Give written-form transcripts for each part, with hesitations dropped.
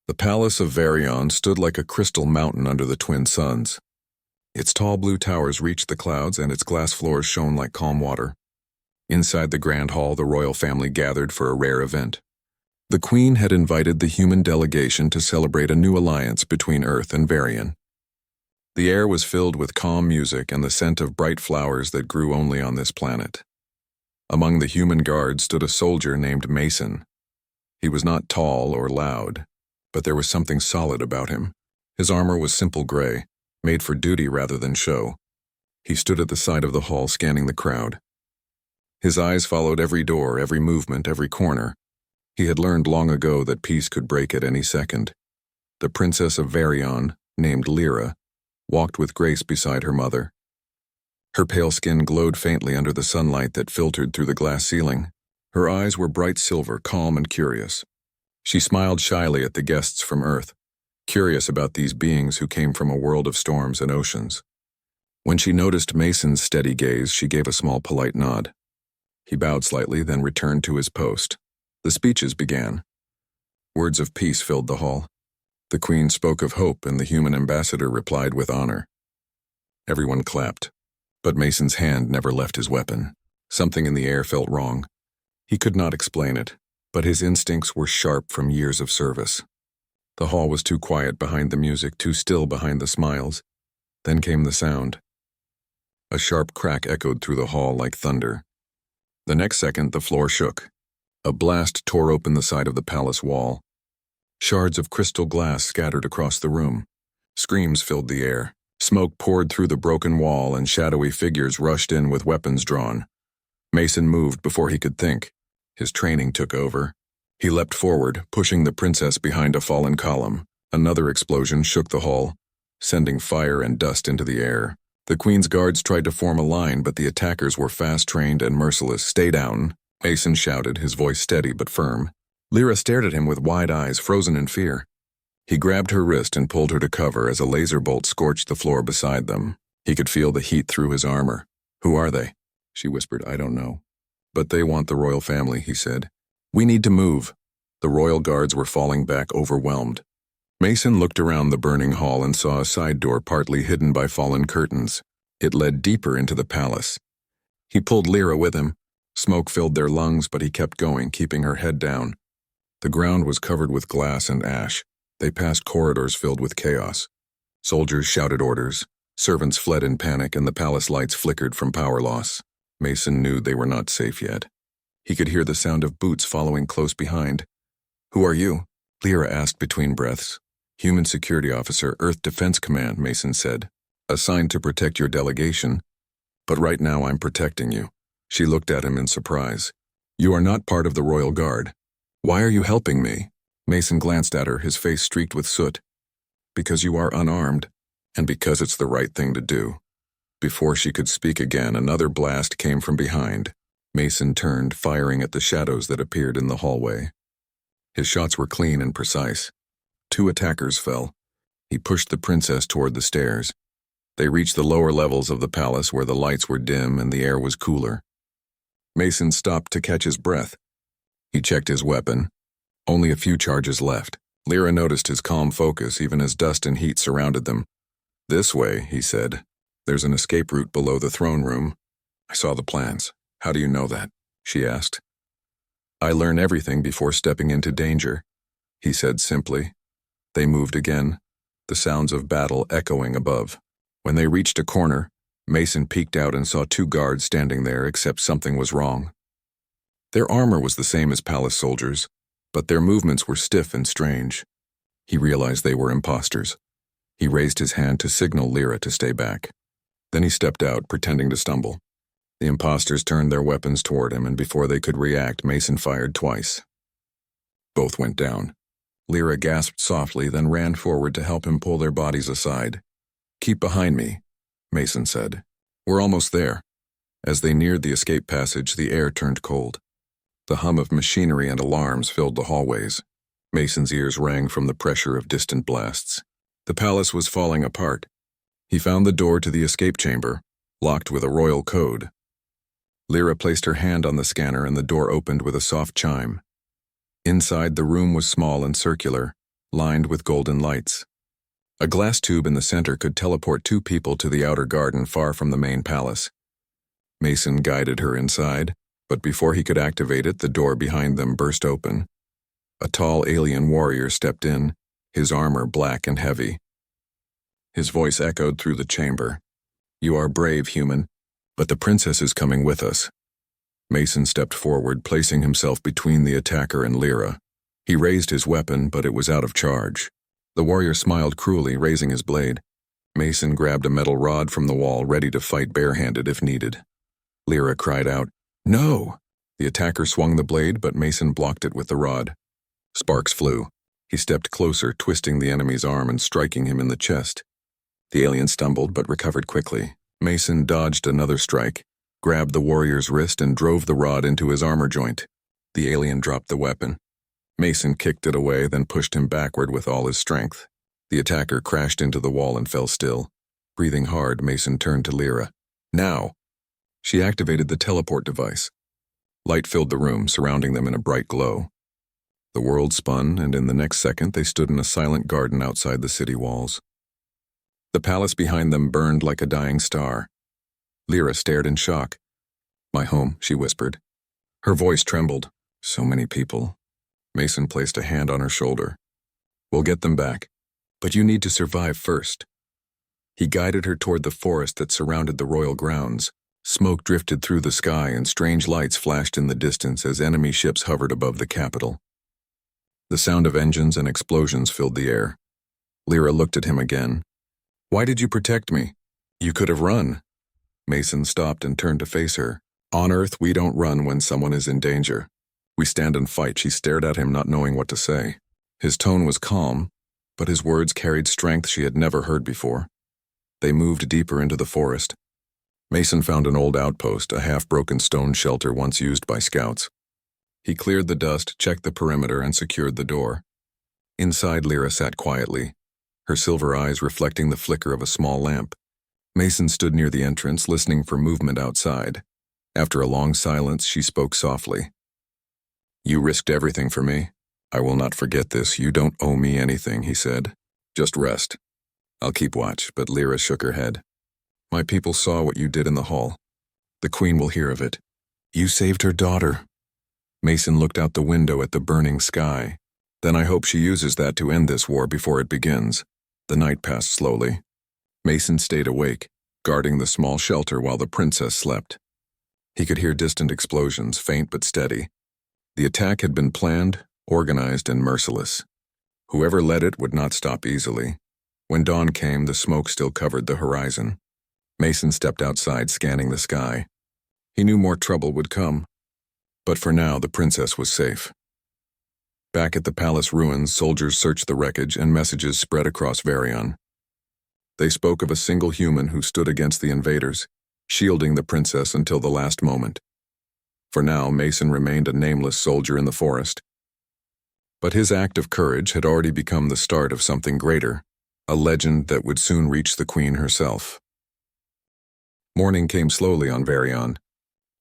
The palace of Varion stood like a crystal mountain under the twin suns. Its tall blue towers reached the clouds, and its glass floors shone like calm water. Inside the grand hall, the royal family gathered for a rare event. The queen had invited the human delegation to celebrate a new alliance between Earth and Varion. The air was filled with calm music and the scent of bright flowers that grew only on this planet. Among the human guards stood a soldier named Mason. He was not tall or loud, but there was something solid about him. His armor was simple gray, made for duty rather than show. He stood at the side of the hall scanning the crowd. His eyes followed every door, every movement, every corner. He had learned long ago that peace could break at any second. The princess of Varion, named Lyra, walked with grace beside her mother. Her pale skin glowed faintly under the sunlight that filtered through the glass ceiling. Her eyes were bright silver, calm and curious. She smiled shyly at the guests from Earth, curious about these beings who came from a world of storms and oceans. When she noticed Mason's steady gaze, she gave a small polite nod. He bowed slightly, then returned to his post. The speeches began. Words of peace filled the hall. The queen spoke of hope, and the human ambassador replied with honor. Everyone clapped, but Mason's hand never left his weapon. Something in the air felt wrong. He could not explain it, but his instincts were sharp from years of service. The hall was too quiet behind the music, too still behind the smiles. Then came the sound. A sharp crack echoed through the hall like thunder. The next second, the floor shook. A blast tore open the side of the palace wall. Shards of crystal glass scattered across the room. Screams filled the air. Smoke poured through the broken wall, and shadowy figures rushed in with weapons drawn. Mason moved before he could think. His training took over. He leapt forward, pushing the princess behind a fallen column. Another explosion shook the hall, sending fire and dust into the air. The queen's guards tried to form a line, but the attackers were fast-trained and merciless. "Stay down," Mason shouted, his voice steady but firm. Lyra stared at him with wide eyes, frozen in fear. He grabbed her wrist and pulled her to cover as a laser bolt scorched the floor beside them. He could feel the heat through his armor. "Who are they?" she whispered. "I don't know. But they want the royal family," he said. "We need to move." The royal guards were falling back, overwhelmed. Mason looked around the burning hall and saw a side door partly hidden by fallen curtains. It led deeper into the palace. He pulled Lyra with him. Smoke filled their lungs, but he kept going, keeping her head down. The ground was covered with glass and ash. They passed corridors filled with chaos. Soldiers shouted orders. Servants fled in panic, and the palace lights flickered from power loss. Mason knew they were not safe yet. He could hear the sound of boots following close behind. "Who are you?" Lyra asked between breaths. "Human Security Officer, Earth Defense Command," Mason said. "Assigned to protect your delegation. But right now I'm protecting you." She looked at him in surprise. "You are not part of the Royal Guard. Why are you helping me?" Mason glanced at her, his face streaked with soot. "Because you are unarmed, and because it's the right thing to do." Before she could speak again, another blast came from behind. Mason turned, firing at the shadows that appeared in the hallway. His shots were clean and precise. 2 attackers fell. He pushed the princess toward the stairs. They reached the lower levels of the palace where the lights were dim and the air was cooler. Mason stopped to catch his breath. He checked his weapon. Only a few charges left. Lyra noticed his calm focus even as dust and heat surrounded them. "This way," he said. "There's an escape route below the throne room." "I saw the plans. How do you know that?" she asked. "I learn everything before stepping into danger," he said simply. They moved again, the sounds of battle echoing above. When they reached a corner, Mason peeked out and saw 2 guards standing there, except something was wrong. Their armor was the same as palace soldiers, but their movements were stiff and strange. He realized they were imposters. He raised his hand to signal Lyra to stay back. Then he stepped out, pretending to stumble. The imposters turned their weapons toward him, and before they could react, Mason fired twice. Both went down. Lyra gasped softly, then ran forward to help him pull their bodies aside. "Keep behind me," Mason said. "We're almost there." As they neared the escape passage, the air turned cold. The hum of machinery and alarms filled the hallways. Mason's ears rang from the pressure of distant blasts. The palace was falling apart. He found the door to the escape chamber, locked with a royal code. Lyra placed her hand on the scanner and the door opened with a soft chime. Inside, the room was small and circular, lined with golden lights. A glass tube in the center could teleport 2 people to the outer garden far from the main palace. Mason guided her inside, but before he could activate it, the door behind them burst open. A tall alien warrior stepped in, his armor black and heavy. His voice echoed through the chamber. "You are brave, human, but the princess is coming with us." Mason stepped forward, placing himself between the attacker and Lyra. He raised his weapon, but it was out of charge. The warrior smiled cruelly, raising his blade. Mason grabbed a metal rod from the wall, ready to fight barehanded if needed. Lyra cried out, "No!" The attacker swung the blade, but Mason blocked it with the rod. Sparks flew. He stepped closer, twisting the enemy's arm and striking him in the chest. The alien stumbled but recovered quickly. Mason dodged another strike, grabbed the warrior's wrist and drove the rod into his armor joint. The alien dropped the weapon. Mason kicked it away, then pushed him backward with all his strength. The attacker crashed into the wall and fell still. Breathing hard, Mason turned to Lyra. "Now!" She activated the teleport device. Light filled the room, surrounding them in a bright glow. The world spun, and in the next second they stood in a silent garden outside the city walls. The palace behind them burned like a dying star. Lyra stared in shock. "My home," she whispered. Her voice trembled. "So many people." Mason placed a hand on her shoulder. "We'll get them back, but you need to survive first." He guided her toward the forest that surrounded the royal grounds. Smoke drifted through the sky and strange lights flashed in the distance as enemy ships hovered above the capital. The sound of engines and explosions filled the air. Lyra looked at him again. "Why did you protect me? You could have run." Mason stopped and turned to face her. "On Earth, we don't run when someone is in danger. We stand and fight." She stared at him, not knowing what to say. His tone was calm, but his words carried strength she had never heard before. They moved deeper into the forest. Mason found an old outpost, a half-broken stone shelter once used by scouts. He cleared the dust, checked the perimeter, and secured the door. Inside, Lyra sat quietly, her silver eyes reflecting the flicker of a small lamp. Mason stood near the entrance, listening for movement outside. After a long silence, she spoke softly. "You risked everything for me. I will not forget this. You don't owe me anything," he said. "Just rest. I'll keep watch." But Lyra shook her head. "My people saw what you did in the hall. The queen will hear of it. You saved her daughter." Mason looked out the window at the burning sky. "Then I hope she uses that to end this war before it begins." The night passed slowly. Mason stayed awake, guarding the small shelter while the princess slept. He could hear distant explosions, faint but steady. The attack had been planned, organized, and merciless. Whoever led it would not stop easily. When dawn came, the smoke still covered the horizon. Mason stepped outside, scanning the sky. He knew more trouble would come. But for now, the princess was safe. Back at the palace ruins, soldiers searched the wreckage and messages spread across Varian. They spoke of a single human who stood against the invaders, shielding the princess until the last moment. For now, Mason remained a nameless soldier in the forest. But his act of courage had already become the start of something greater, a legend that would soon reach the queen herself. Morning came slowly on Varian.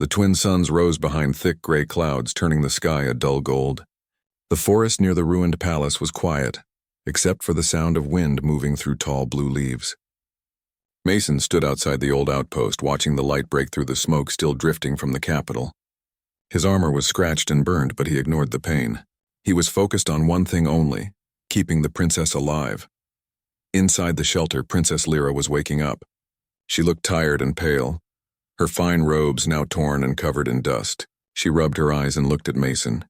The twin suns rose behind thick gray clouds, turning the sky a dull gold. The forest near the ruined palace was quiet, except for the sound of wind moving through tall blue leaves. Mason stood outside the old outpost, watching the light break through the smoke still drifting from the capital. His armor was scratched and burned, but he ignored the pain. He was focused on one thing only, keeping the princess alive. Inside the shelter, Princess Lyra was waking up. She looked tired and pale, her fine robes now torn and covered in dust. She rubbed her eyes and looked at Mason.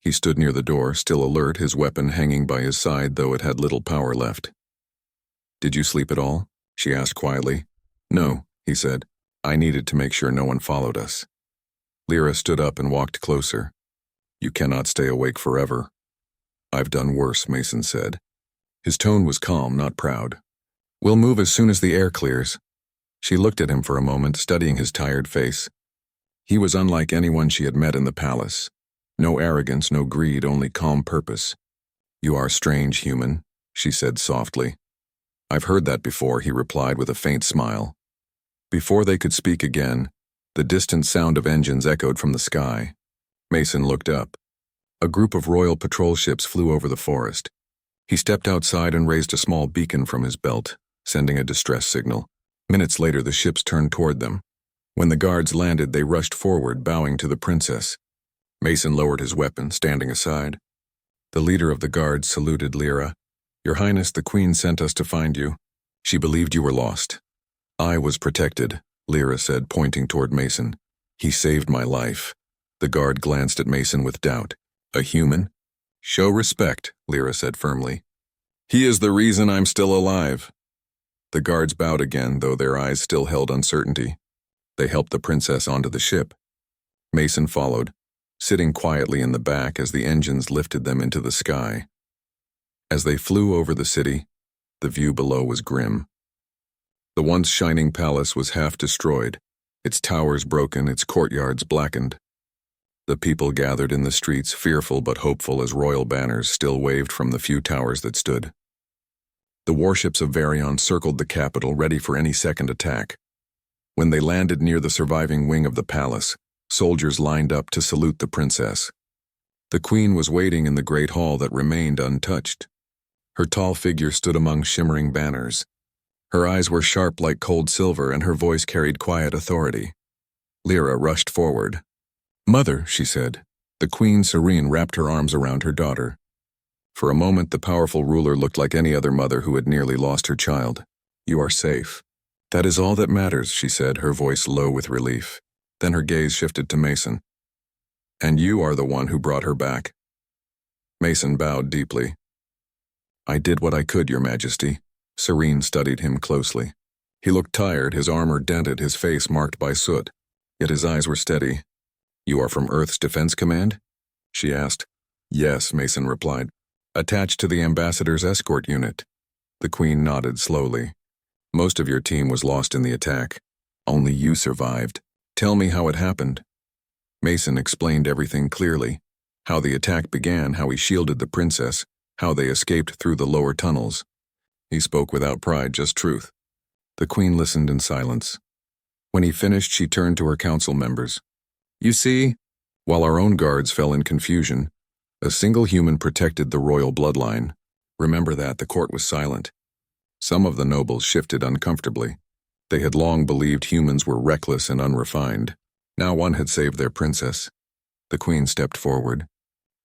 He stood near the door, still alert, his weapon hanging by his side, though it had little power left. "Did you sleep at all?" she asked quietly. "No," he said. "I needed to make sure no one followed us." Lyra stood up and walked closer. "You cannot stay awake forever." "I've done worse," Mason said. His tone was calm, not proud. "We'll move as soon as the air clears." She looked at him for a moment, studying his tired face. He was unlike anyone she had met in the palace. No arrogance, no greed, only calm purpose. "You are strange, human," she said softly. "I've heard that before," he replied with a faint smile. Before they could speak again, the distant sound of engines echoed from the sky. Mason looked up. A group of royal patrol ships flew over the forest. He stepped outside and raised a small beacon from his belt, sending a distress signal. Minutes later, the ships turned toward them. When the guards landed, they rushed forward, bowing to the princess. Mason lowered his weapon, standing aside. The leader of the guards saluted Lyra. "Your Highness, the Queen sent us to find you. She believed you were lost." "I was protected," Lyra said, pointing toward Mason. "He saved my life." The guard glanced at Mason with doubt. "A human?" "Show respect," Lyra said firmly. "He is the reason I'm still alive." The guards bowed again, though their eyes still held uncertainty. They helped the princess onto the ship. Mason followed, sitting quietly in the back as the engines lifted them into the sky. As they flew over the city, the view below was grim. The once shining palace was half destroyed, its towers broken, its courtyards blackened. The people gathered in the streets, fearful but hopeful as royal banners still waved from the few towers that stood. The warships of Varian circled the capital, ready for any second attack. When they landed near the surviving wing of the palace, soldiers lined up to salute the princess. The queen was waiting in the great hall that remained untouched. Her tall figure stood among shimmering banners. Her eyes were sharp like cold silver, and her voice carried quiet authority. Lyra rushed forward. "Mother," she said. The queen, serene, wrapped her arms around her daughter. For a moment, the powerful ruler looked like any other mother who had nearly lost her child. "You are safe." "That is all that matters," she said, her voice low with relief. Then her gaze shifted to Mason. "And you are the one who brought her back." Mason bowed deeply. "I did what I could, Your Majesty." Serene studied him closely. He looked tired, his armor dented, his face marked by soot. Yet his eyes were steady. "You are from Earth's Defense Command?" she asked. "Yes," Mason replied. "Attached to the ambassador's escort unit." The queen nodded slowly. "Most of your team was lost in the attack. Only you survived. Tell me how it happened." Mason explained everything clearly. How the attack began, how he shielded the princess, how they escaped through the lower tunnels. He spoke without pride, just truth. The queen listened in silence. When he finished, she turned to her council members. "You see, while our own guards fell in confusion, a single human protected the royal bloodline. Remember that." The court was silent. Some of the nobles shifted uncomfortably. They had long believed humans were reckless and unrefined. Now one had saved their princess. The queen stepped forward.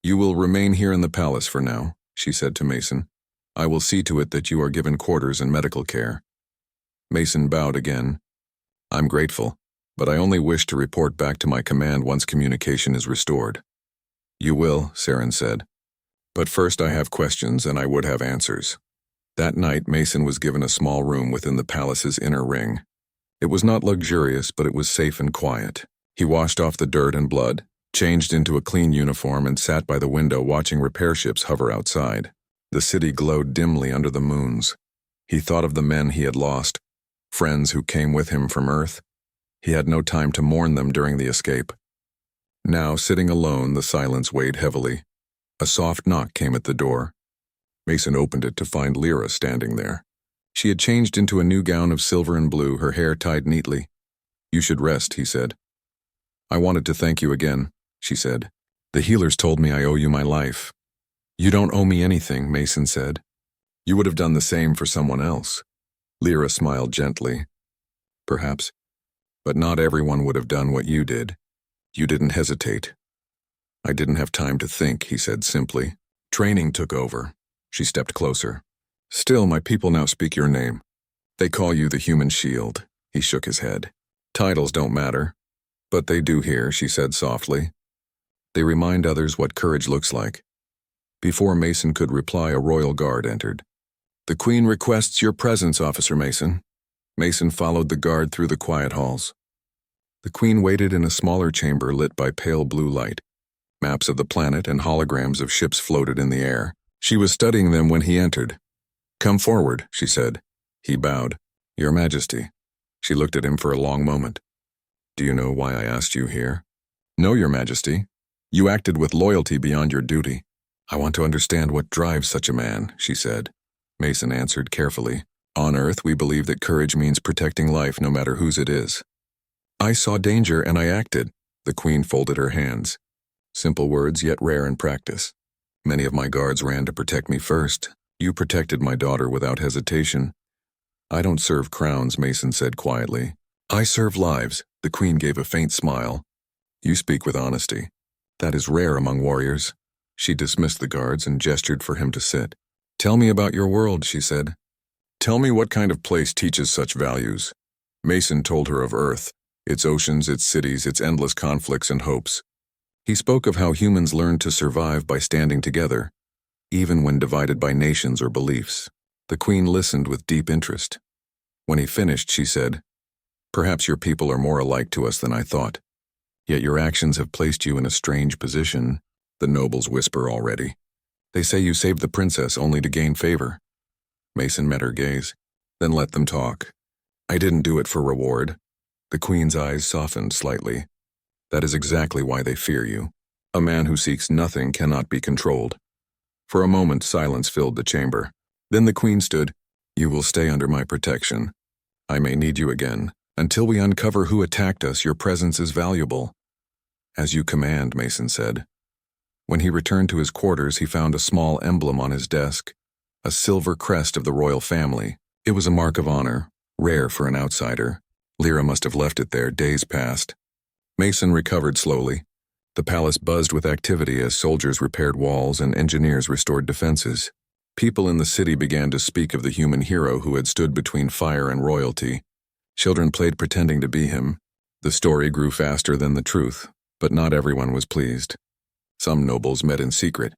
"You will remain here in the palace for now," she said to Mason. "I will see to it that you are given quarters and medical care." Mason bowed again. "I'm grateful, but I only wish to report back to my command once communication is restored." "You will," Saren said. "But first I have questions, and I would have answers." That night, Mason was given a small room within the palace's inner ring. It was not luxurious, but it was safe and quiet. He washed off the dirt and blood, changed into a clean uniform, and sat by the window watching repair ships hover outside. The city glowed dimly under the moons. He thought of the men he had lost, friends who came with him from Earth. He had no time to mourn them during the escape. Now, sitting alone, the silence weighed heavily. A soft knock came at the door. Mason opened it to find Lyra standing there. She had changed into a new gown of silver and blue, her hair tied neatly. "You should rest," he said. "I wanted to thank you again," she said. "The healers told me I owe you my life." "You don't owe me anything," Mason said. "You would have done the same for someone else." Lyra smiled gently. "Perhaps. But not everyone would have done what you did. You didn't hesitate." "I didn't have time to think," he said simply. "Training took over." She stepped closer. "Still, my people now speak your name. They call you the Human Shield." He shook his head. "Titles don't matter. But they do here," she said softly. "They remind others what courage looks like." Before Mason could reply, a royal guard entered. "The Queen requests your presence, Officer Mason." Mason followed the guard through the quiet halls. The Queen waited in a smaller chamber lit by pale blue light. Maps of the planet and holograms of ships floated in the air. She was studying them when he entered. "Come forward," she said. He bowed. "Your Majesty." She looked at him for a long moment. "Do you know why I asked you here?" "No, Your Majesty. You acted with loyalty beyond your duty." "I want to understand what drives such a man," she said. Mason answered carefully. "On Earth, we believe that courage means protecting life no matter whose it is." "I saw danger and I acted." The Queen folded her hands. "Simple words, yet rare in practice. Many of my guards ran to protect me first. You protected my daughter without hesitation. I don't serve crowns, Mason said quietly. I serve lives. The queen gave a faint smile. You speak with honesty. That is rare among warriors. She dismissed the guards and gestured for him to sit. Tell me about your world, she said. Tell me what kind of place teaches such values. Mason told her of Earth, its oceans, its cities, its endless conflicts and hopes. He spoke of how humans learned to survive by standing together, even when divided by nations or beliefs. The queen listened with deep interest. When he finished, she said, Perhaps your people are more alike to us than I thought. Yet your actions have placed you in a strange position. The nobles whisper already. They say you saved the princess only to gain favor. Mason met her gaze. Then let them talk. I didn't do it for reward. The queen's eyes softened slightly. That is exactly why they fear you. A man who seeks nothing cannot be controlled. For a moment, silence filled the chamber. Then the queen stood. You will stay under my protection. I may need you again. Until we uncover who attacked us, your presence is valuable. As you command, Mason said. When he returned to his quarters, he found a small emblem on his desk, a silver crest of the royal family. It was a mark of honor, rare for an outsider. Lyra must have left it there days past. Mason recovered slowly. The palace buzzed with activity as soldiers repaired walls and engineers restored defenses. People in the city began to speak of the human hero who had stood between fire and royalty. Children played pretending to be him. The story grew faster than the truth, but not everyone was pleased. Some nobles met in secret,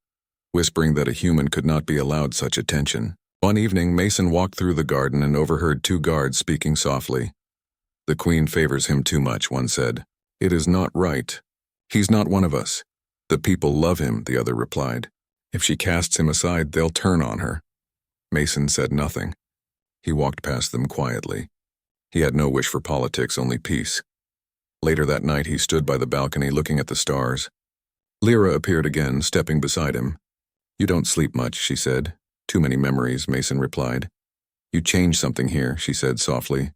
whispering that a human could not be allowed such attention. One evening, Mason walked through the garden and overheard two guards speaking softly. The queen favors him too much, one said. It is not right. He's not one of us. The people love him, the other replied. If she casts him aside, they'll turn on her. Mason said nothing. He walked past them quietly. He had no wish for politics, only peace. Later that night, he stood by the balcony looking at the stars. Lyra appeared again, stepping beside him. You don't sleep much, she said. Too many memories, Mason replied. You changed something here, she said softly.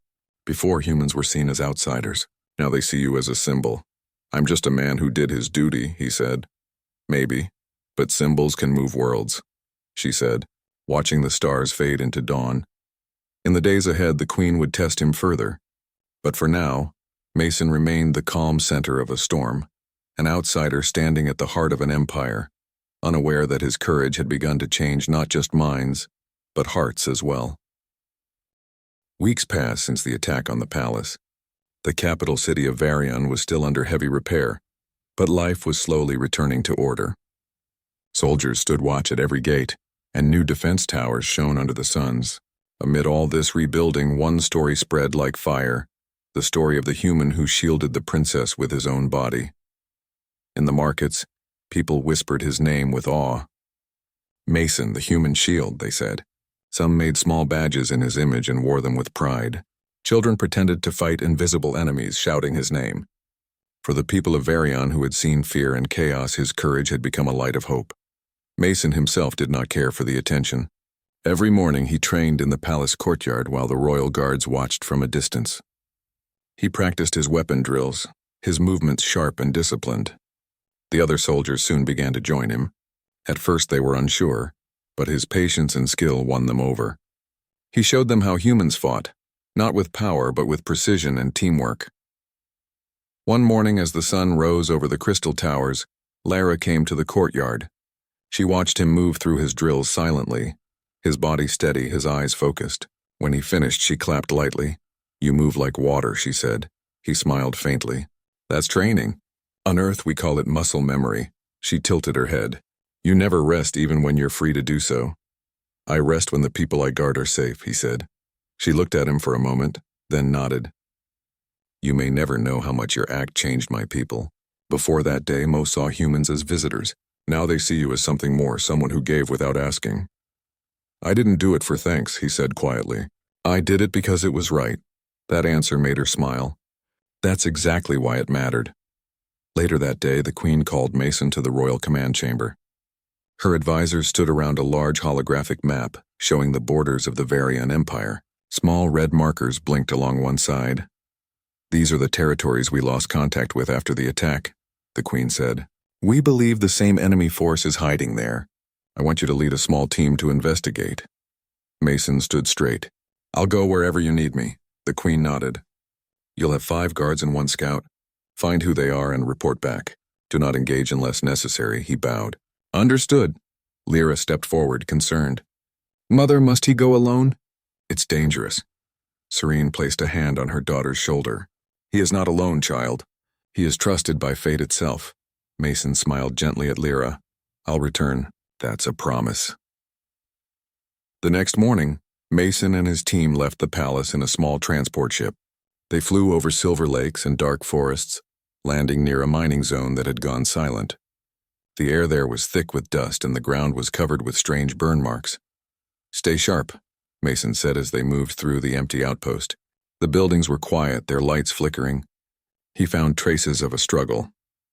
Before, humans were seen as outsiders. Now they see you as a symbol. I'm just a man who did his duty, he said. Maybe, but symbols can move worlds, she said, watching the stars fade into dawn. In the days ahead, the queen would test him further. But for now, Mason remained the calm center of a storm, an outsider standing at the heart of an empire, unaware that his courage had begun to change not just minds, but hearts as well. Weeks passed since the attack on the palace. The capital city of Varian was still under heavy repair, but life was slowly returning to order. Soldiers stood watch at every gate, and new defense towers shone under the suns. Amid all this rebuilding, one story spread like fire, the story of the human who shielded the princess with his own body. In the markets, people whispered his name with awe. Mason, the human shield, they said. Some made small badges in his image and wore them with pride. Children pretended to fight invisible enemies, shouting his name. For the people of Varian who had seen fear and chaos, his courage had become a light of hope. Mason himself did not care for the attention. Every morning he trained in the palace courtyard while the royal guards watched from a distance. He practiced his weapon drills, his movements sharp and disciplined. The other soldiers soon began to join him. At first they were unsure, but his patience and skill won them over. He showed them how humans fought, not with power but with precision and teamwork. One morning as the sun rose over the crystal towers, Lara came to the courtyard. She watched him move through his drills silently, his body steady, his eyes focused. When he finished, she clapped lightly. You move like water, she said. He smiled faintly. That's training. On Earth, we call it muscle memory. She tilted her head. You never rest even when you're free to do so. I rest when the people I guard are safe, he said. She looked at him for a moment, then nodded. You may never know how much your act changed my people. Before that day, most saw humans as visitors. Now they see you as something more, someone who gave without asking. I didn't do it for thanks, he said quietly. I did it because it was right. That answer made her smile. That's exactly why it mattered. Later that day, the queen called Mason to the royal command chamber. Her advisors stood around a large holographic map showing the borders of the Varian Empire. Small red markers blinked along one side. These are the territories we lost contact with after the attack, the queen said. We believe the same enemy force is hiding there. I want you to lead a small team to investigate. Mason stood straight. I'll go wherever you need me. The Queen nodded. You'll have 5 guards and 1 scout. Find who they are and report back. Do not engage unless necessary, he bowed. Understood. Lyra stepped forward, concerned. Mother, must he go alone? It's dangerous. Serene placed a hand on her daughter's shoulder. He is not alone, child. He is trusted by fate itself. Mason smiled gently at Lyra. I'll return. That's a promise. The next morning, Mason and his team left the palace in a small transport ship. They flew over silver lakes and dark forests, landing near a mining zone that had gone silent. The air there was thick with dust and the ground was covered with strange burn marks. Stay sharp, Mason said as they moved through the empty outpost. The buildings were quiet, their lights flickering. He found traces of a struggle,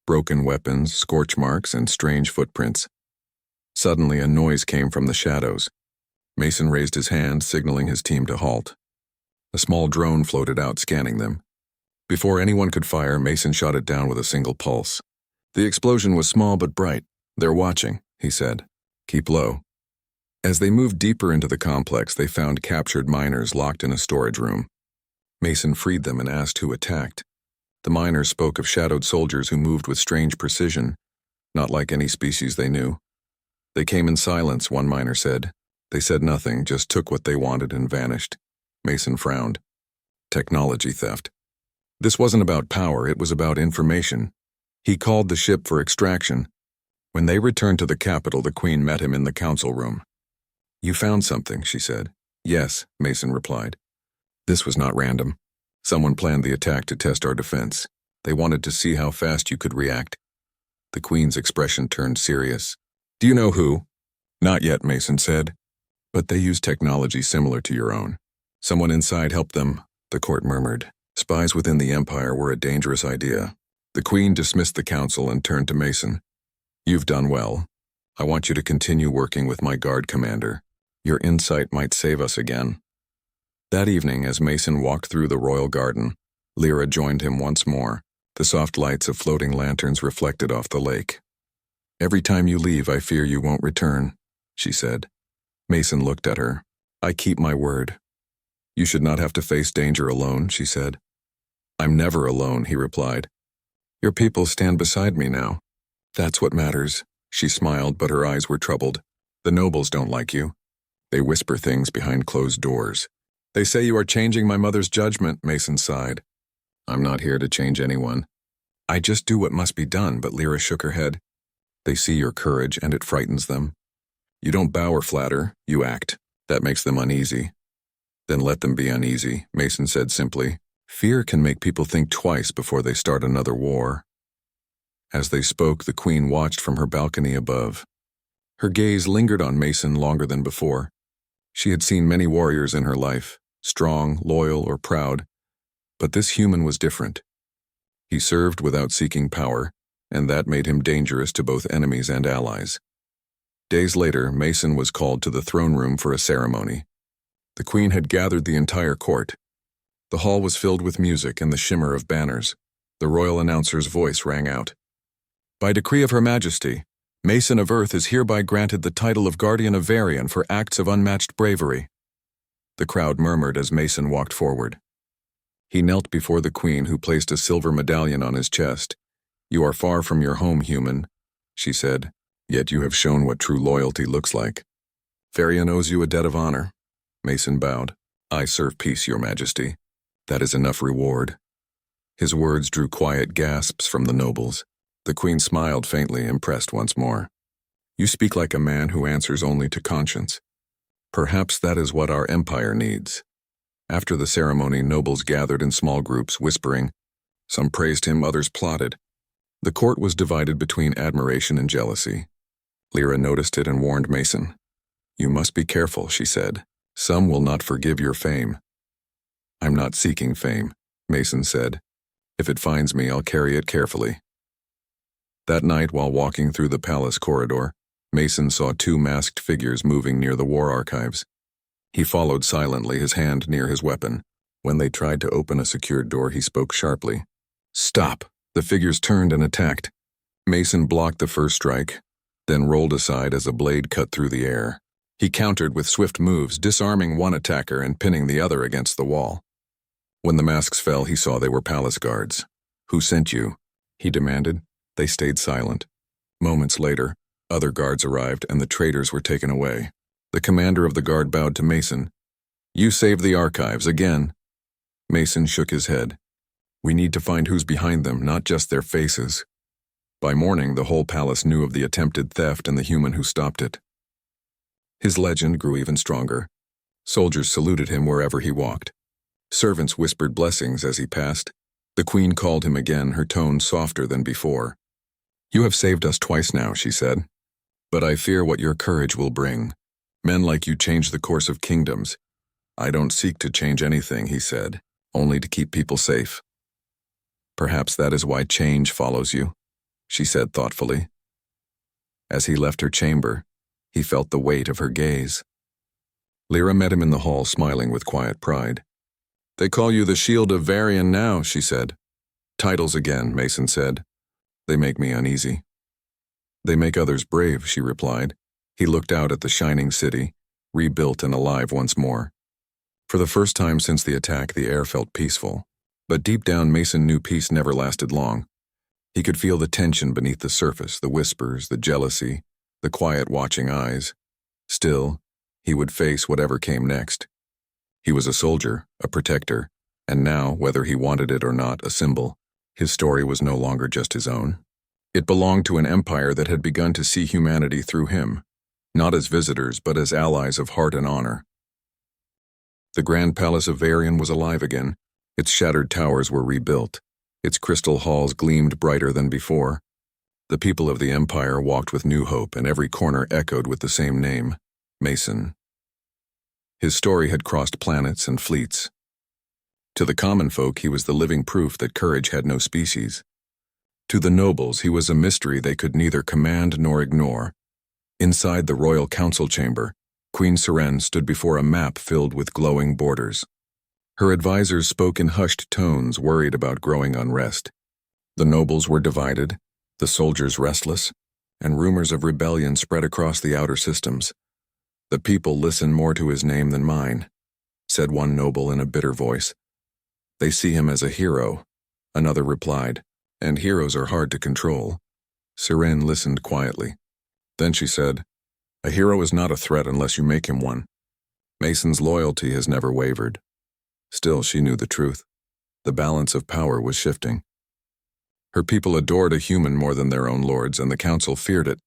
broken weapons, scorch marks, and strange footprints. Suddenly, a noise came from the shadows. Mason raised his hand, signaling his team to halt. A small drone floated out, scanning them. Before anyone could fire, Mason shot it down with a single pulse. The explosion was small but bright. They're watching, he said. Keep low. As they moved deeper into the complex, they found captured miners locked in a storage room. Mason freed them and asked who attacked. The miners spoke of shadowed soldiers who moved with strange precision, not like any species they knew. They came in silence, one miner said. They said nothing, just took what they wanted and vanished. Mason frowned. Technology theft. This wasn't about power, it was about information. He called the ship for extraction. When they returned to the capital, the Queen met him in the council room. You found something, she said. Yes, Mason replied. This was not random. Someone planned the attack to test our defense. They wanted to see how fast you could react. The Queen's expression turned serious. Do you know who? Not yet, Mason said. But they used technology similar to your own. Someone inside helped them, the court murmured. Spies within the Empire were a dangerous idea. The Queen dismissed the council and turned to Mason. You've done well. I want you to continue working with my guard commander. Your insight might save us again. That evening, as Mason walked through the royal garden, Lyra joined him once more. The soft lights of floating lanterns reflected off the lake. Every time you leave, I fear you won't return, she said. Mason looked at her. I keep my word. You should not have to face danger alone, she said. I'm never alone, he replied. Your people stand beside me now. That's what matters. She smiled, but her eyes were troubled. The nobles don't like you. They whisper things behind closed doors. They say you are changing my mother's judgment, Mason sighed. I'm not here to change anyone. I just do what must be done, but Lyra shook her head. They see your courage, and it frightens them. You don't bow or flatter, you act. That makes them uneasy. Then let them be uneasy, Mason said simply. Fear can make people think twice before they start another war. As they spoke, the Queen watched from her balcony above. Her gaze lingered on Mason longer than before. She had seen many warriors in her life, strong, loyal, or proud, but this human was different. He served without seeking power, and that made him dangerous to both enemies and allies. Days later, Mason was called to the throne room for a ceremony. The Queen had gathered the entire court. The hall was filled with music and the shimmer of banners. The royal announcer's voice rang out. By decree of Her Majesty, Mason of Earth is hereby granted the title of Guardian of Varian for acts of unmatched bravery. The crowd murmured as Mason walked forward. He knelt before the Queen, who placed a silver medallion on his chest. You are far from your home, human, she said, yet you have shown what true loyalty looks like. Varian owes you a debt of honor. Mason bowed. I serve peace, Your Majesty. That is enough reward. His words drew quiet gasps from the nobles. The Queen smiled faintly, impressed once more. You speak like a man who answers only to conscience. Perhaps that is what our empire needs. After the ceremony, nobles gathered in small groups, whispering. Some praised him, others plotted. The court was divided between admiration and jealousy. Lyra noticed it and warned Mason. You must be careful, she said. Some will not forgive your fame. I'm not seeking fame, Mason said. If it finds me, I'll carry it carefully. That night, while walking through the palace corridor, Mason saw 2 masked figures moving near the war archives. He followed silently, his hand near his weapon. When they tried to open a secured door, he spoke sharply. Stop! The figures turned and attacked. Mason blocked the first strike. then rolled aside as a blade cut through the air. He countered with swift moves, disarming one attacker and pinning the other against the wall. When the masks fell, he saw they were palace guards. "Who sent you?" he demanded. They stayed silent. Moments later, other guards arrived and the traitors were taken away. The commander of the guard bowed to Mason. "You saved the archives again." Mason shook his head. "We need to find who's behind them, not just their faces." By morning, the whole palace knew of the attempted theft and the human who stopped it. His legend grew even stronger. Soldiers saluted him wherever he walked. Servants whispered blessings as he passed. The queen called him again, her tone softer than before. "You have saved us twice now," she said. "But I fear what your courage will bring. Men like you change the course of kingdoms." "I don't seek to change anything," he said, "only to keep people safe." "Perhaps that is why change follows you," she said thoughtfully. As he left her chamber, he felt the weight of her gaze. Lyra met him in the hall, smiling with quiet pride. "They call you the Shield of Varian now," she said. "Titles again," Mason said. "They make me uneasy." "They make others brave," she replied. He looked out at the shining city, rebuilt and alive once more. For the first time since the attack, the air felt peaceful. But deep down, Mason knew peace never lasted long. He could feel the tension beneath the surface, the whispers, the jealousy, the quiet watching eyes. Still, he would face whatever came next. He was a soldier, a protector, and now, whether he wanted it or not, a symbol. His story was no longer just his own. It belonged to an empire that had begun to see humanity through him, not as visitors, but as allies of heart and honor. The Grand Palace of Varian was alive again. Its shattered towers were rebuilt. Its crystal halls gleamed brighter than before. The people of the empire walked with new hope, and every corner echoed with the same name, Mason. His story had crossed planets and fleets. To the common folk, he was the living proof that courage had no species. To the nobles, he was a mystery they could neither command nor ignore. Inside the royal council chamber, Queen Seren stood before a map filled with glowing borders. Her advisors spoke in hushed tones, worried about growing unrest. The nobles were divided, the soldiers restless, and rumors of rebellion spread across the outer systems. "The people listen more to his name than mine," said one noble in a bitter voice. "They see him as a hero," another replied, "and heroes are hard to control." Seren listened quietly. Then she said, "A hero is not a threat unless you make him one. Mason's loyalty has never wavered." Still, she knew the truth. The balance of power was shifting. Her people adored a human more than their own lords, and the council feared it.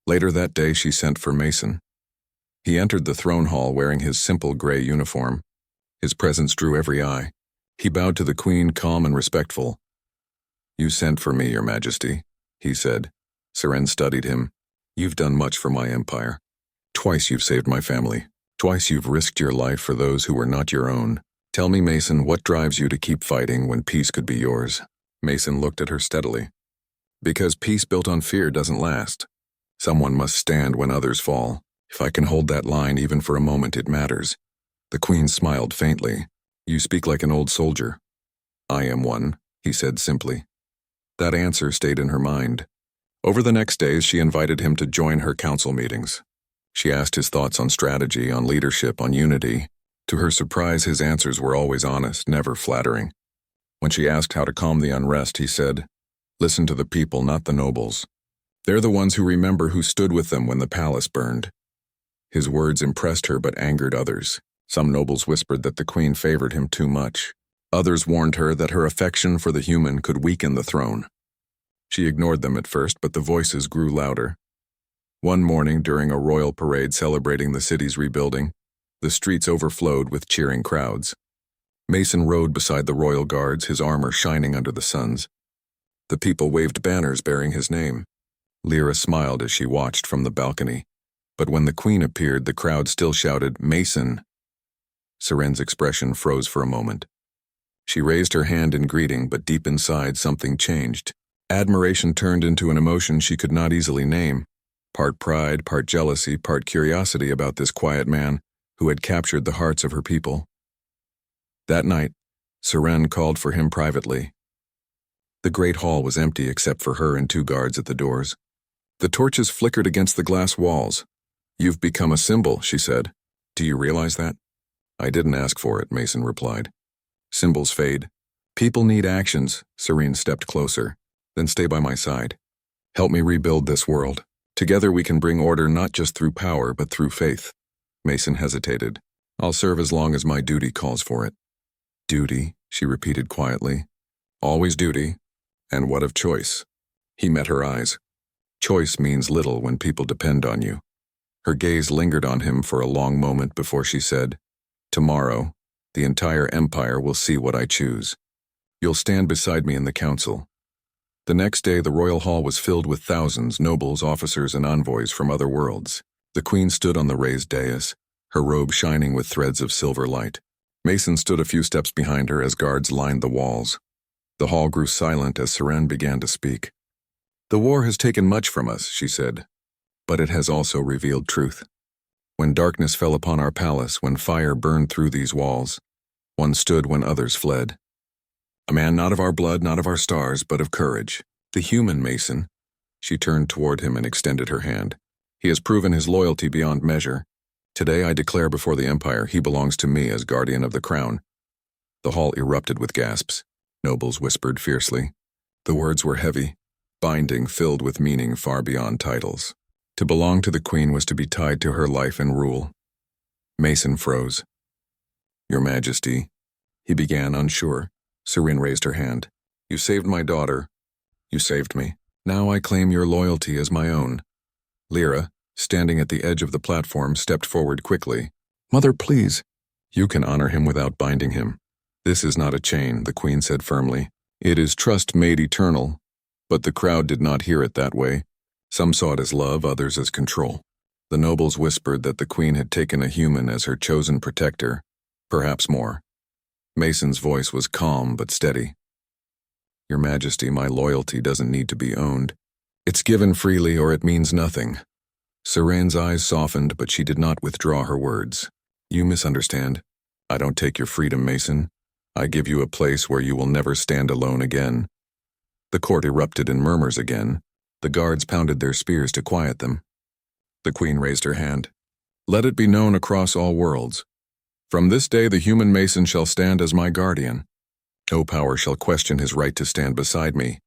Later that day, she sent for Mason. He entered the throne hall wearing his simple gray uniform. His presence drew every eye. He bowed to the queen, calm and respectful. "You sent for me, your majesty," he said. Seren studied him. "You've done much for my empire. Twice you've saved my family. Twice you've risked your life for those who were not your own. Tell me, Mason, what drives you to keep fighting when peace could be yours?" Mason looked at her steadily. "Because peace built on fear doesn't last. Someone must stand when others fall. If I can hold that line even for a moment, it matters." The queen smiled faintly. "You speak like an old soldier." "I am one," he said simply. That answer stayed in her mind. Over the next days, she invited him to join her council meetings. She asked his thoughts on strategy, on leadership, on unity. To her surprise, his answers were always honest, never flattering. When she asked how to calm the unrest, he said, "Listen to the people, not the nobles. They're the ones who remember who stood with them when the palace burned." His words impressed her but angered others. Some nobles whispered that the queen favored him too much. Others warned her that her affection for the human could weaken the throne. She ignored them at first, but the voices grew louder. One morning, during a royal parade celebrating the city's rebuilding, the streets overflowed with cheering crowds. Mason rode beside the royal guards, his armor shining under the suns. The people waved banners bearing his name. Lyra smiled as she watched from the balcony. But when the queen appeared, the crowd still shouted, "Mason!" Seren's expression froze for a moment. She raised her hand in greeting, but deep inside something changed. Admiration turned into an emotion she could not easily name. Part pride, part jealousy, part curiosity about this quiet man who had captured the hearts of her people. That night, Seren called for him privately. The great hall was empty except for her and two guards at the doors. The torches flickered against the glass walls. "You've become a symbol," she said. "Do you realize that?" "I didn't ask for it," Mason replied. "Symbols fade. People need actions." Serene stepped closer. "Then stay by my side. Help me rebuild this world. Together we can bring order not just through power but through faith." Mason hesitated. "I'll serve as long as my duty calls for it." "Duty," she repeated quietly. "Always duty. And what of choice?" He met her eyes. "Choice means little when people depend on you." Her gaze lingered on him for a long moment before she said, "Tomorrow, the entire empire will see what I choose. You'll stand beside me in the council." The next day, the royal hall was filled with thousands, nobles, officers, and envoys from other worlds. The queen stood on the raised dais, her robe shining with threads of silver light. Mason stood a few steps behind her as guards lined the walls. The hall grew silent as Seren began to speak. "The war has taken much from us," she said, "but it has also revealed truth. When darkness fell upon our palace, when fire burned through these walls, one stood when others fled. A man not of our blood, not of our stars, but of courage. The human Mason." She turned toward him and extended her hand. "He has proven his loyalty beyond measure. Today I declare before the Empire he belongs to me as guardian of the crown." The hall erupted with gasps. Nobles whispered fiercely. The words were heavy, binding, filled with meaning far beyond titles. To belong to the queen was to be tied to her life and rule. Mason froze. "Your Majesty," he began, unsure. Serene raised her hand. "You saved my daughter. You saved me. Now I claim your loyalty as my own." Lyra, standing at the edge of the platform, stepped forward quickly. "Mother, please." "You can honor him without binding him. This is not a chain," the queen said firmly. "It is trust made eternal." But the crowd did not hear it that way. Some saw it as love, others as control. The nobles whispered that the queen had taken a human as her chosen protector, perhaps more. Mason's voice was calm but steady. "Your Majesty, my loyalty doesn't need to be owned. It's given freely or it means nothing." Serene's eyes softened, but she did not withdraw her words. "You misunderstand. I don't take your freedom, Mason. I give you a place where you will never stand alone again." The court erupted in murmurs again. The guards pounded their spears to quiet them. The queen raised her hand. "Let it be known across all worlds. From this day the human Mason shall stand as my guardian. No power shall question his right to stand beside me."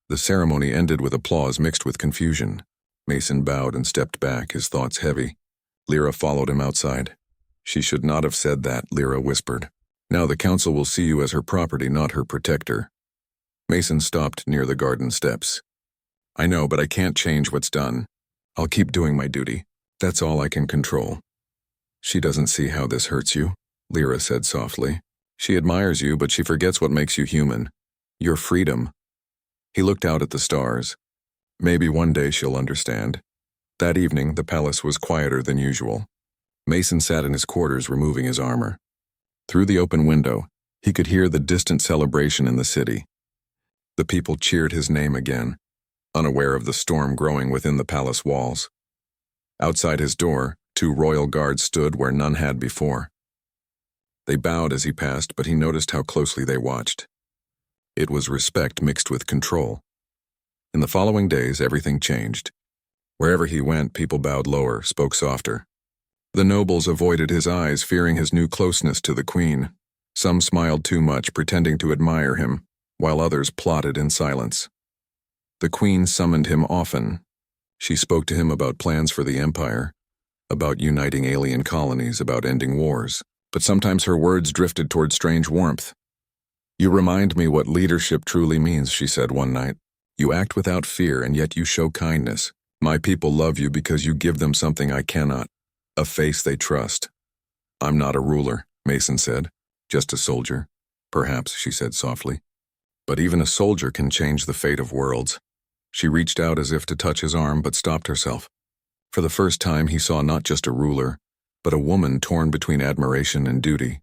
The ceremony ended with applause mixed with confusion. Mason bowed and stepped back, his thoughts heavy. Lyra followed him outside. "She should not have said that," Lyra whispered. "Now the council will see you as her property, not her protector." Mason stopped near the garden steps. "I know, but I can't change what's done. I'll keep doing my duty. That's all I can control." "She doesn't see how this hurts you," Lyra said softly. "She admires you, but she forgets what makes you human. Your freedom." He looked out at the stars. Maybe one day she'll understand. That evening, the palace was quieter than usual. Mason sat in his quarters, removing his armor. Through the open window, he could hear the distant celebration in the city. The people cheered his name again, unaware of the storm growing within the palace walls. Outside his door, 2 royal guards stood where none had before. They bowed as he passed, but he noticed how closely they watched. It was respect mixed with control. In the following days, everything changed. Wherever he went, people bowed lower, spoke softer. The nobles avoided his eyes, fearing his new closeness to the queen. Some smiled too much, pretending to admire him, while others plotted in silence. The queen summoned him often. She spoke to him about plans for the empire, about uniting alien colonies, about ending wars. But sometimes her words drifted toward strange warmth. "You remind me what leadership truly means," she said one night. "You act without fear, and yet you show kindness. My people love you because you give them something I cannot, a face they trust." "I'm not a ruler," Mason said. "Just a soldier." "Perhaps," she said softly. "But even a soldier can change the fate of worlds." She reached out as if to touch his arm, but stopped herself. For the first time, he saw not just a ruler, but a woman torn between admiration and duty.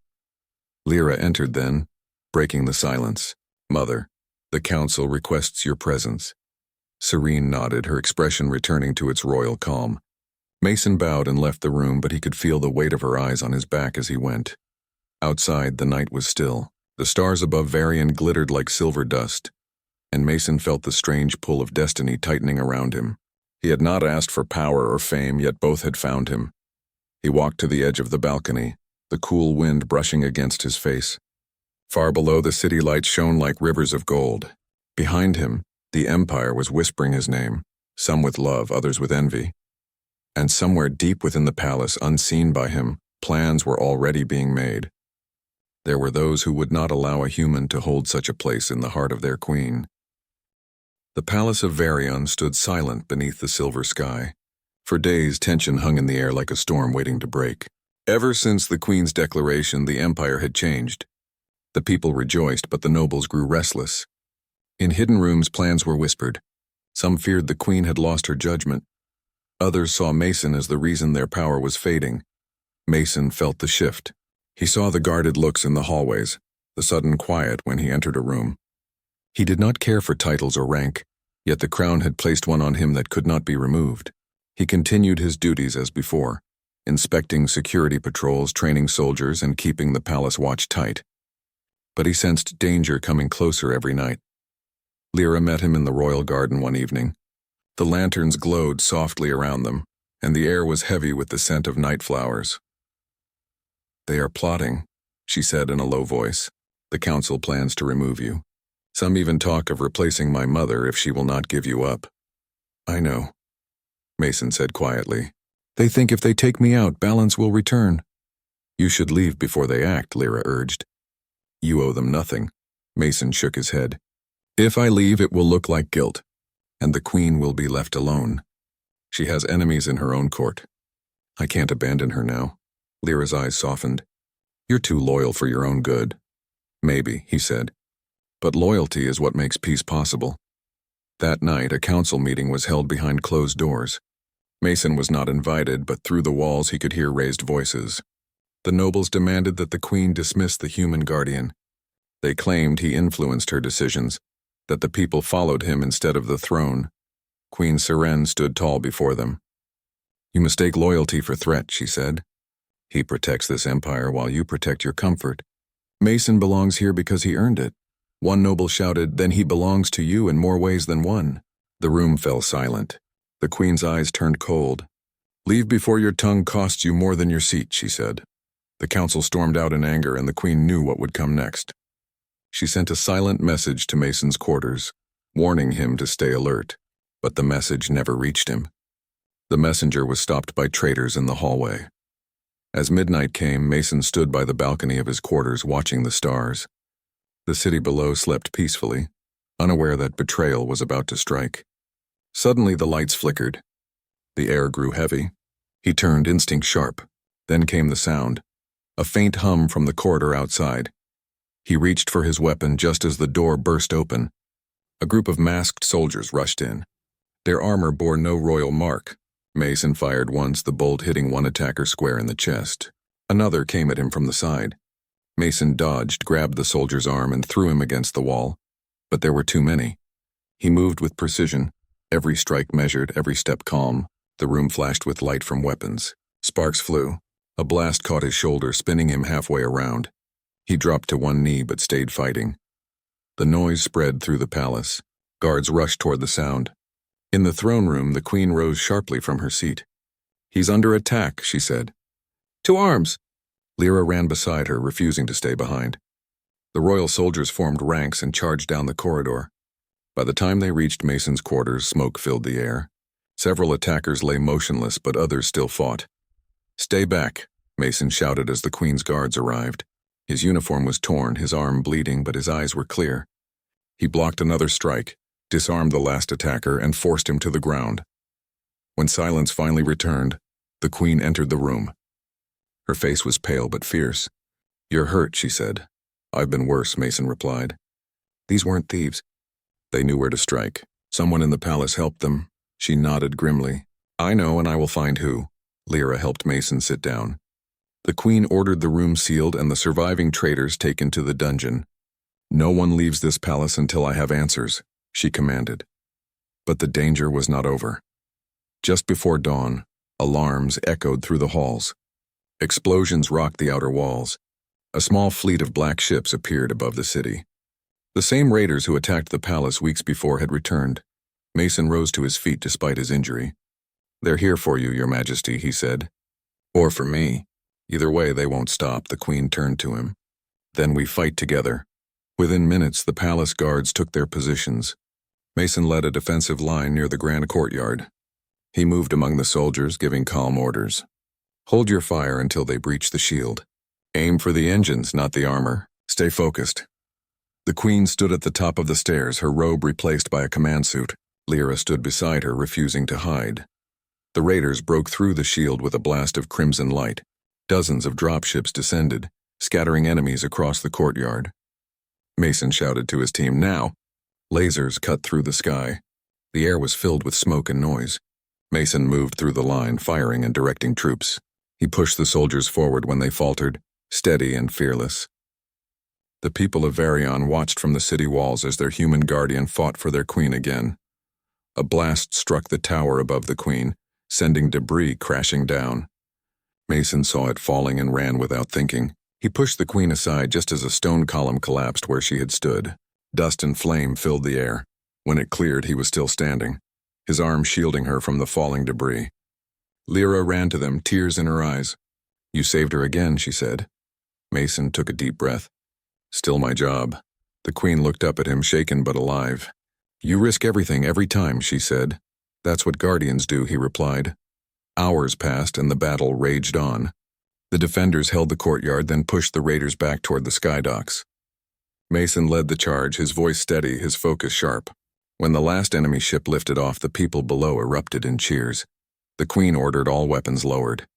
Lyra entered then, breaking the silence. "Mother, the council requests your presence." Serene nodded, her expression returning to its royal calm. Mason bowed and left the room, but he could feel the weight of her eyes on his back as he went. Outside, the night was still. The stars above Varian glittered like silver dust, and Mason felt the strange pull of destiny tightening around him. He had not asked for power or fame, yet both had found him. He walked to the edge of the balcony, the cool wind brushing against his face. Far below, the city lights shone like rivers of gold. Behind him, the Empire was whispering his name, some with love, others with envy. And somewhere deep within the palace, unseen by him, plans were already being made. There were those who would not allow a human to hold such a place in the heart of their queen. The palace of Varian stood silent beneath the silver sky. For days, tension hung in the air like a storm waiting to break. Ever since the queen's declaration, the empire had changed. The people rejoiced, but the nobles grew restless. In hidden rooms, plans were whispered. Some feared the queen had lost her judgment. Others saw Mason as the reason their power was fading. Mason felt the shift. He saw the guarded looks in the hallways, the sudden quiet when he entered a room. He did not care for titles or rank, yet the crown had placed one on him that could not be removed. He continued his duties as before, inspecting security patrols, training soldiers, and keeping the palace watch tight. But he sensed danger coming closer every night. Lyra met him in the royal garden one evening. The lanterns glowed softly around them, and the air was heavy with the scent of night flowers. "They are plotting," she said in a low voice. "The council plans to remove you. Some even talk of replacing my mother if she will not give you up." "I know," Mason said quietly. "They think if they take me out, balance will return." "You should leave before they act," Lyra urged. "You owe them nothing." Mason shook his head. "If I leave, it will look like guilt, and the queen will be left alone. She has enemies in her own court. I can't abandon her now." Lyra's eyes softened. "You're too loyal for your own good." "Maybe," he said. "But loyalty is what makes peace possible." That night, a council meeting was held behind closed doors. Mason was not invited, but through the walls he could hear raised voices. The nobles demanded that the queen dismiss the human guardian. They claimed he influenced her decisions, that the people followed him instead of the throne. Queen Seren stood tall before them. "You mistake loyalty for threat," she said. "He protects this empire while you protect your comfort. Mason belongs here because he earned it." One noble shouted, "Then he belongs to you in more ways than one." The room fell silent. The queen's eyes turned cold. "Leave before your tongue costs you more than your seat," she said. The council stormed out in anger, and the queen knew what would come next. She sent a silent message to Mason's quarters, warning him to stay alert, but the message never reached him. The messenger was stopped by traitors in the hallway. As midnight came, Mason stood by the balcony of his quarters watching the stars. The city below slept peacefully, unaware that betrayal was about to strike. Suddenly the lights flickered. The air grew heavy. He turned, instinct sharp. Then came the sound, a faint hum from the corridor outside. He reached for his weapon just as the door burst open. A group of masked soldiers rushed in. Their armor bore no royal mark. Mason fired once, the bolt hitting one attacker square in the chest. Another came at him from the side. Mason dodged, grabbed the soldier's arm, and threw him against the wall. But there were too many. He moved with precision, every strike measured, every step calm. The room flashed with light from weapons. Sparks flew. A blast caught his shoulder, spinning him halfway around. He dropped to one knee but stayed fighting. The noise spread through the palace. Guards rushed toward the sound. In the throne room, the queen rose sharply from her seat. "He's under attack," she said. "To arms!" Lyra ran beside her, refusing to stay behind. The royal soldiers formed ranks and charged down the corridor. By the time they reached Mason's quarters, smoke filled the air. Several attackers lay motionless, but others still fought. "Stay back," Mason shouted as the queen's guards arrived. His uniform was torn, his arm bleeding, but his eyes were clear. He blocked another strike, disarmed the last attacker, and forced him to the ground. When silence finally returned, the queen entered the room. Her face was pale but fierce. "You're hurt," she said. "I've been worse," Mason replied. "These weren't thieves." "They knew where to strike. Someone in the palace helped them." She nodded grimly. "I know, and I will find who." Lyra helped Mason sit down. The queen ordered the room sealed and the surviving traitors taken to the dungeon. "No one leaves this palace until I have answers," she commanded. But the danger was not over. Just before dawn, alarms echoed through the halls. Explosions rocked the outer walls. A small fleet of black ships appeared above the city. The same raiders who attacked the palace weeks before had returned. Mason rose to his feet despite his injury. "They're here for you, Your Majesty," he said. "Or for me. Either way, they won't stop." The Queen turned to him. "Then we fight together." Within minutes, the palace guards took their positions. Mason led a defensive line near the grand courtyard. He moved among the soldiers, giving calm orders. "Hold your fire until they breach the shield. Aim for the engines, not the armor. Stay focused." The Queen stood at the top of the stairs, her robe replaced by a command suit. Lyra stood beside her, refusing to hide. The raiders broke through the shield with a blast of crimson light. Dozens of dropships descended, scattering enemies across the courtyard. Mason shouted to his team, "Now!" Lasers cut through the sky. The air was filled with smoke and noise. Mason moved through the line, firing and directing troops. He pushed the soldiers forward when they faltered, steady and fearless. The people of Varian watched from the city walls as their human guardian fought for their queen again. A blast struck the tower above the queen, sending debris crashing down. Mason saw it falling and ran without thinking. He pushed the queen aside just as a stone column collapsed where she had stood. Dust and flame filled the air. When it cleared, he was still standing, his arm shielding her from the falling debris. Lyra ran to them, tears in her eyes. "You saved her again," she said. Mason took a deep breath. "Still my job." The queen looked up at him, shaken but alive. "You risk everything every time," she said. "That's what guardians do," he replied. Hours passed and the battle raged on. The defenders held the courtyard, then pushed the raiders back toward the sky docks. Mason led the charge, his voice steady, his focus sharp. When the last enemy ship lifted off, the people below erupted in cheers. The Queen ordered all weapons lowered.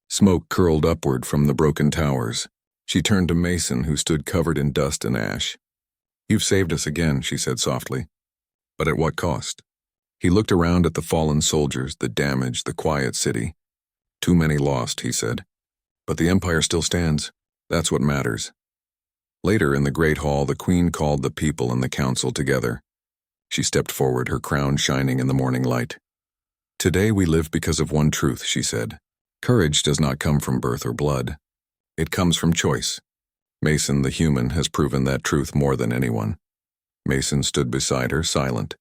Smoke curled upward from the broken towers. She turned to Mason, who stood covered in dust and ash. "You've saved us again," she said softly. "But at what cost?" He looked around at the fallen soldiers, the damage, the quiet city. "Too many lost," he said. "But the Empire still stands. That's what matters." Later in the Great Hall, the Queen called the people and the council together. She stepped forward, her crown shining in the morning light. "Today we live because of one truth," she said. "Courage does not come from birth or blood. It comes from choice. Mason, the human, has proven that truth more than anyone." Mason stood beside her, silent.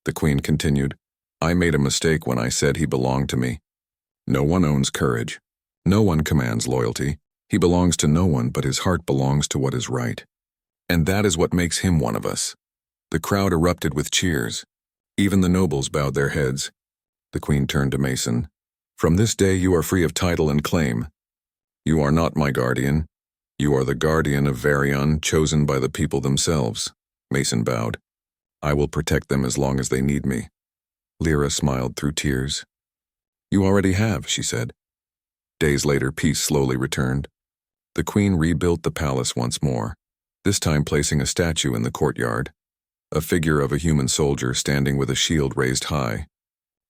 The Queen continued, "I made a mistake when I said he belonged to me. No one owns courage. No one commands loyalty. He belongs to no one, but his heart belongs to what is right. And that is what makes him one of us." The crowd erupted with cheers. Even the nobles bowed their heads. The Queen turned to Mason. "From this day you are free of title and claim. You are not my guardian. You are the guardian of Varian, chosen by the people themselves." Mason bowed. "I will protect them as long as they need me." Lyra smiled through tears. "You already have," she said. Days later, peace slowly returned. The Queen rebuilt the palace once more, this time placing a statue in the courtyard, a figure of a human soldier standing with a shield raised high.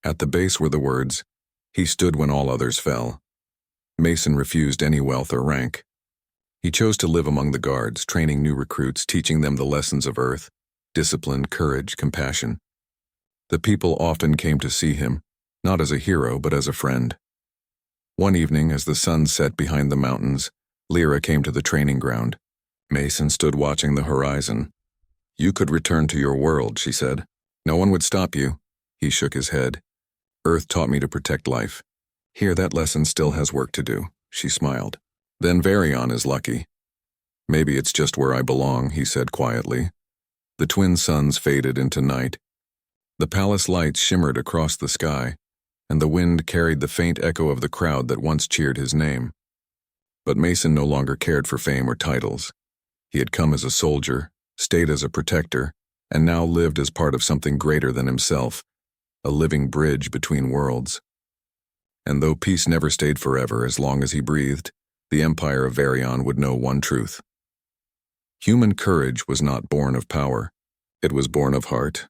At the base were the words, "He stood when all others fell." Mason refused any wealth or rank. He chose to live among the guards, training new recruits, teaching them the lessons of Earth, discipline, courage, compassion. The people often came to see him, not as a hero, but as a friend. One evening, as the sun set behind the mountains, Lyra came to the training ground. Mason stood watching the horizon. "You could return to your world," she said. "No one would stop you." He shook his head. "Earth taught me to protect life. Here, that lesson still has work to do." She smiled. "Then Varian is lucky." "Maybe it's just where I belong," he said quietly. The twin suns faded into night. The palace lights shimmered across the sky, and the wind carried the faint echo of the crowd that once cheered his name. But Mason no longer cared for fame or titles. He had come as a soldier, stayed as a protector, and now lived as part of something greater than himself, a living bridge between worlds. And though peace never stayed forever, as long as he breathed, the Empire of Varian would know one truth. Human courage was not born of power. It was born of heart,